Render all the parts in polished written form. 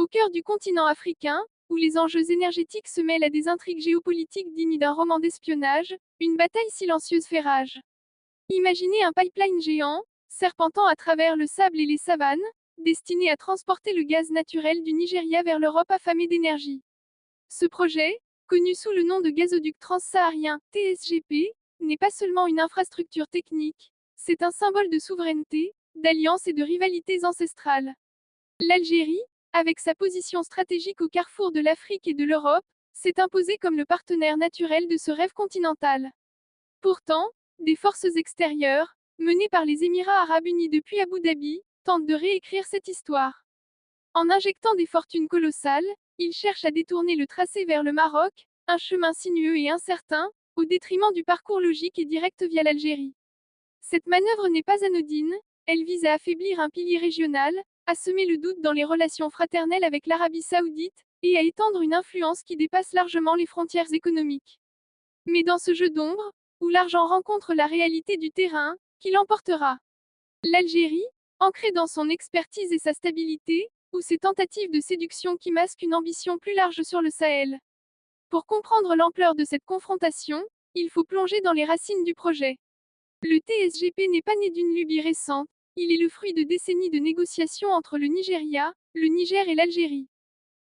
cœur du continent africain, où les enjeux énergétiques se mêlent à des intrigues géopolitiques dignes d'un roman d'espionnage, une bataille silencieuse fait rage. Imaginez un pipeline géant, serpentant à travers le sable et les savanes, destiné à transporter le gaz naturel du Nigeria vers l'Europe affamée d'énergie. Ce projet, connu sous le nom de gazoduc transsaharien (TSGP), n'est pas seulement une infrastructure technique, c'est un symbole de souveraineté, d'alliance et de rivalités ancestrales. L'Algérie, avec sa position stratégique au carrefour de l'Afrique et de l'Europe, s'est imposée comme le partenaire naturel de ce rêve continental. Pourtant, des forces extérieures, menées par les Émirats arabes unis depuis Abu Dhabi, tentent de réécrire cette histoire. En injectant des fortunes colossales, ils cherchent à détourner le tracé vers le Maroc, un chemin sinueux et incertain, au détriment du parcours logique et direct via l'Algérie. Cette manœuvre n'est pas anodine, elle vise à affaiblir un pilier régional, à semer le doute dans les relations fraternelles avec l'Arabie saoudite, et à étendre une influence qui dépasse largement les frontières économiques. Mais dans ce jeu d'ombre, où l'argent rencontre la réalité du terrain, qui l'emportera? L'Algérie, ancrée dans son expertise et sa stabilité, ou ses tentatives de séduction qui masquent une ambition plus large sur le Sahel? Pour comprendre l'ampleur de cette confrontation, il faut plonger dans les racines du projet. Le TSGP n'est pas né d'une lubie récente, il est le fruit de décennies de négociations entre le Nigeria, le Niger et l'Algérie.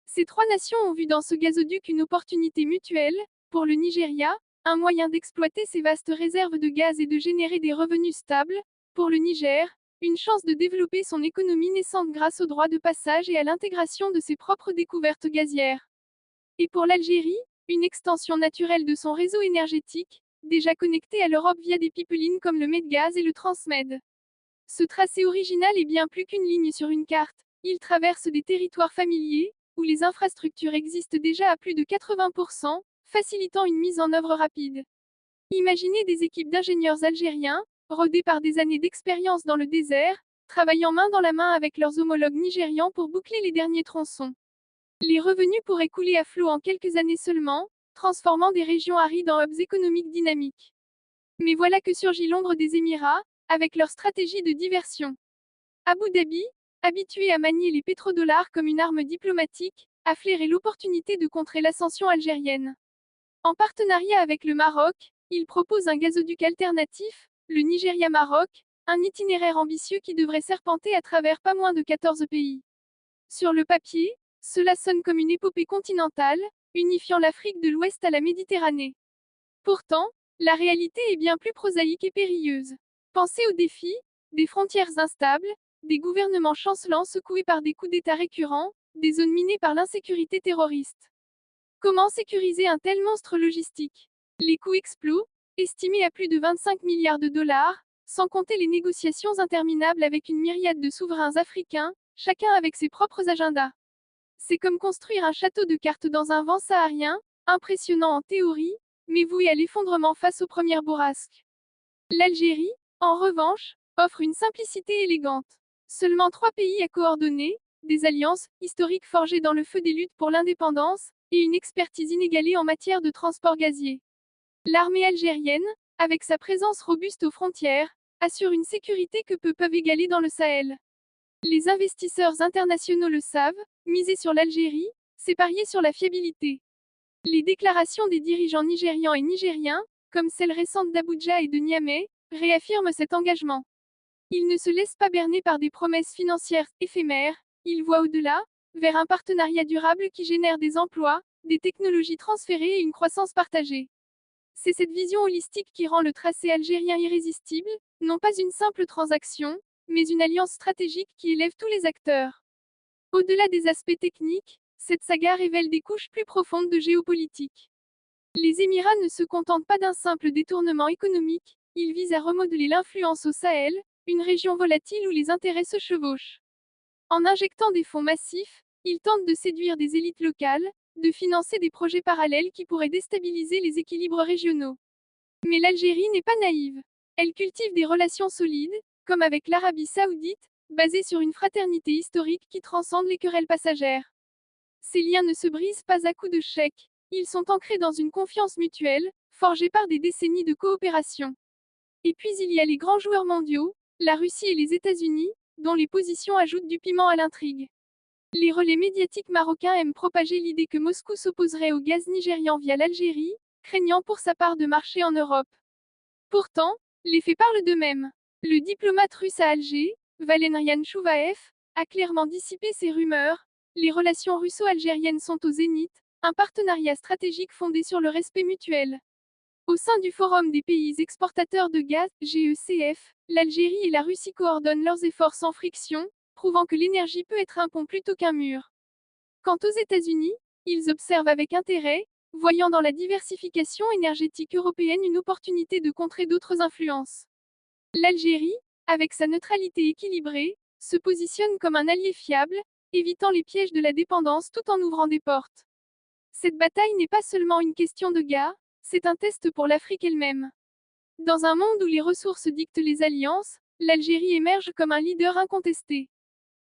Ces trois nations ont vu dans ce gazoduc une opportunité mutuelle, pour le Nigeria, un moyen d'exploiter ses vastes réserves de gaz et de générer des revenus stables, pour le Niger, une chance de développer son économie naissante grâce aux droits de passage et à l'intégration de ses propres découvertes gazières. Et pour l'Algérie, une extension naturelle de son réseau énergétique, déjà connecté à l'Europe via des pipelines comme le Medgaz et le Transmed. Ce tracé original est bien plus qu'une ligne sur une carte, il traverse des territoires familiers, où les infrastructures existent déjà à plus de 80%, facilitant une mise en œuvre rapide. Imaginez des équipes d'ingénieurs algériens, rodés par des années d'expérience dans le désert, travaillant main dans la main avec leurs homologues nigérians pour boucler les derniers tronçons. Les revenus pourraient couler à flot en quelques années seulement, transformant des régions arides en hubs économiques dynamiques. Mais voilà que surgit l'ombre des Émirats, avec leur stratégie de diversion. Abu Dhabi, habitué à manier les pétrodollars comme une arme diplomatique, a flairé l'opportunité de contrer l'ascension algérienne. En partenariat avec le Maroc, il propose un gazoduc alternatif, le Nigeria-Maroc, un itinéraire ambitieux qui devrait serpenter à travers pas moins de 14 pays. Sur le papier, cela sonne comme une épopée continentale, unifiant l'Afrique de l'Ouest à la Méditerranée. Pourtant, la réalité est bien plus prosaïque et périlleuse. Pensez aux défis, des frontières instables, des gouvernements chancelants secoués par des coups d'État récurrents, des zones minées par l'insécurité terroriste. Comment sécuriser un tel monstre logistique? Les coûts explosent, estimés à plus de 25 milliards de dollars, sans compter les négociations interminables avec une myriade de souverains africains, chacun avec ses propres agendas. C'est comme construire un château de cartes dans un vent saharien, impressionnant en théorie, mais voué à l'effondrement face aux premières bourrasques. L'Algérie, en revanche, offre une simplicité élégante. Seulement trois pays à coordonner, des alliances historiques forgées dans le feu des luttes pour l'indépendance, et une expertise inégalée en matière de transport gazier. L'armée algérienne, avec sa présence robuste aux frontières, assure une sécurité que peu peuvent égaler dans le Sahel. Les investisseurs internationaux le savent, miser sur l'Algérie, c'est parier sur la fiabilité. Les déclarations des dirigeants nigérians et nigériens, comme celle récente d'Abuja et de Niamey, réaffirment cet engagement. Ils ne se laissent pas berner par des promesses financières éphémères, ils voient au-delà, vers un partenariat durable qui génère des emplois, des technologies transférées et une croissance partagée. C'est cette vision holistique qui rend le tracé algérien irrésistible, non pas une simple transaction, mais une alliance stratégique qui élève tous les acteurs. Au-delà des aspects techniques, cette saga révèle des couches plus profondes de géopolitique. Les Émirats ne se contentent pas d'un simple détournement économique, ils visent à remodeler l'influence au Sahel, une région volatile où les intérêts se chevauchent. En injectant des fonds massifs, ils tentent de séduire des élites locales, de financer des projets parallèles qui pourraient déstabiliser les équilibres régionaux. Mais l'Algérie n'est pas naïve. Elle cultive des relations solides, comme avec l'Arabie saoudite, basées sur une fraternité historique qui transcende les querelles passagères. Ces liens ne se brisent pas à coups de chèques, ils sont ancrés dans une confiance mutuelle, forgée par des décennies de coopération. Et puis il y a les grands joueurs mondiaux, la Russie et les États-Unis, dont les positions ajoutent du piment à l'intrigue. Les relais médiatiques marocains aiment propager l'idée que Moscou s'opposerait au gaz nigérian via l'Algérie, craignant pour sa part de marché en Europe. Pourtant, les faits parlent d'eux-mêmes. Le diplomate russe à Alger, Valerian Chouvaev, a clairement dissipé ces rumeurs. Les relations russo-algériennes sont au zénith, un partenariat stratégique fondé sur le respect mutuel. Au sein du Forum des pays exportateurs de gaz, GECF, l'Algérie et la Russie coordonnent leurs efforts sans friction, prouvant que l'énergie peut être un pont plutôt qu'un mur. Quant aux États-Unis, ils observent avec intérêt, voyant dans la diversification énergétique européenne une opportunité de contrer d'autres influences. L'Algérie, avec sa neutralité équilibrée, se positionne comme un allié fiable, évitant les pièges de la dépendance tout en ouvrant des portes. Cette bataille n'est pas seulement une question de gars, c'est un test pour l'Afrique elle-même. Dans un monde où les ressources dictent les alliances, l'Algérie émerge comme un leader incontesté.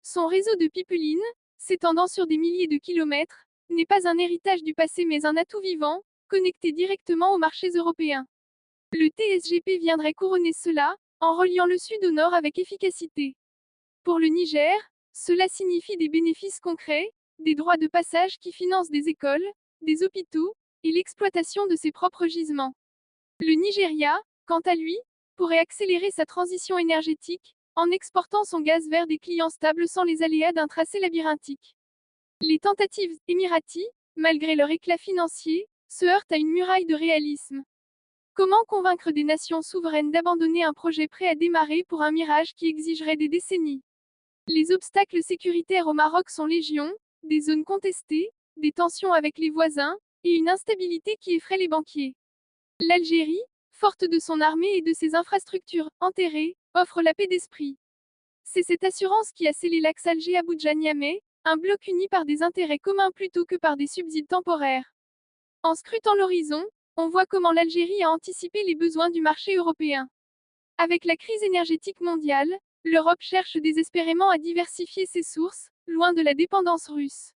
Son réseau de pipelines, s'étendant sur des milliers de kilomètres, n'est pas un héritage du passé mais un atout vivant, connecté directement aux marchés européens. Le TSGP viendrait couronner cela, en reliant le sud au nord avec efficacité. Pour le Niger, cela signifie des bénéfices concrets, des droits de passage qui financent des écoles, des hôpitaux, et l'exploitation de ses propres gisements. Le Nigeria, quant à lui, pourrait accélérer sa transition énergétique, en exportant son gaz vers des clients stables sans les aléas d'un tracé labyrinthique. Les tentatives émiraties, malgré leur éclat financier, se heurtent à une muraille de réalisme. Comment convaincre des nations souveraines d'abandonner un projet prêt à démarrer pour un mirage qui exigerait des décennies? Les obstacles sécuritaires au Maroc sont légion, des zones contestées, des tensions avec les voisins, et une instabilité qui effraie les banquiers. L'Algérie, forte de son armée et de ses infrastructures enterrées, offre la paix d'esprit. C'est cette assurance qui a scellé l'axe Alger-Abuja-Niamey, un bloc uni par des intérêts communs plutôt que par des subsides temporaires. En scrutant l'horizon, on voit comment l'Algérie a anticipé les besoins du marché européen. Avec la crise énergétique mondiale, l'Europe cherche désespérément à diversifier ses sources, loin de la dépendance russe.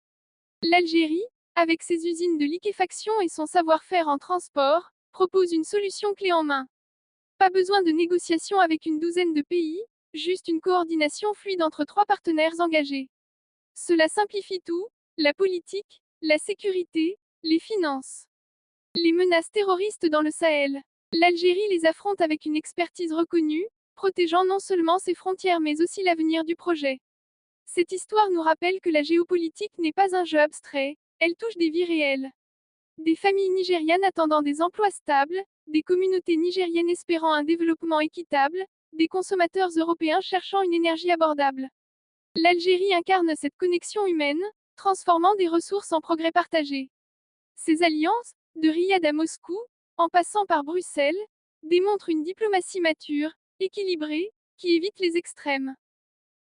L'Algérie, avec ses usines de liquéfaction et son savoir-faire en transport, propose une solution clé en main. Pas besoin de négociations avec une douzaine de pays, juste une coordination fluide entre trois partenaires engagés. Cela simplifie tout, la politique, la sécurité, les finances. Les menaces terroristes dans le Sahel. L'Algérie les affronte avec une expertise reconnue, protégeant non seulement ses frontières mais aussi l'avenir du projet. Cette histoire nous rappelle que la géopolitique n'est pas un jeu abstrait, elle touche des vies réelles. Des familles nigérianes attendant des emplois stables, des communautés nigériennes espérant un développement équitable, des consommateurs européens cherchant une énergie abordable. L'Algérie incarne cette connexion humaine, transformant des ressources en progrès partagés. Ces alliances, de Riyad à Moscou, en passant par Bruxelles, démontrent une diplomatie mature, équilibrée, qui évite les extrêmes.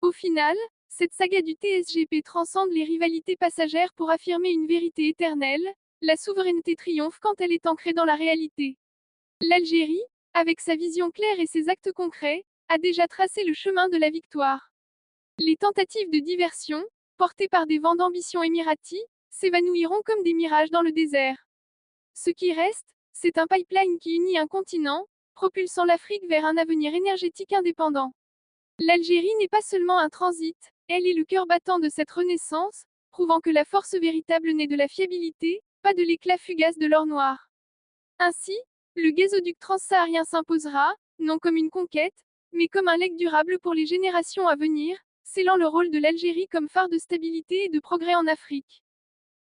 Au final, cette saga du TSGP transcende les rivalités passagères pour affirmer une vérité éternelle, la souveraineté triomphe quand elle est ancrée dans la réalité. L'Algérie, avec sa vision claire et ses actes concrets, a déjà tracé le chemin de la victoire. Les tentatives de diversion, portées par des vents d'ambition émiratis, s'évanouiront comme des mirages dans le désert. Ce qui reste, c'est un pipeline qui unit un continent, propulsant l'Afrique vers un avenir énergétique indépendant. L'Algérie n'est pas seulement un transit, elle est le cœur battant de cette renaissance, prouvant que la force véritable naît de la fiabilité, pas de l'éclat fugace de l'or noir. Ainsi, le gazoduc transsaharien s'imposera, non comme une conquête, mais comme un legs durable pour les générations à venir, scellant le rôle de l'Algérie comme phare de stabilité et de progrès en Afrique.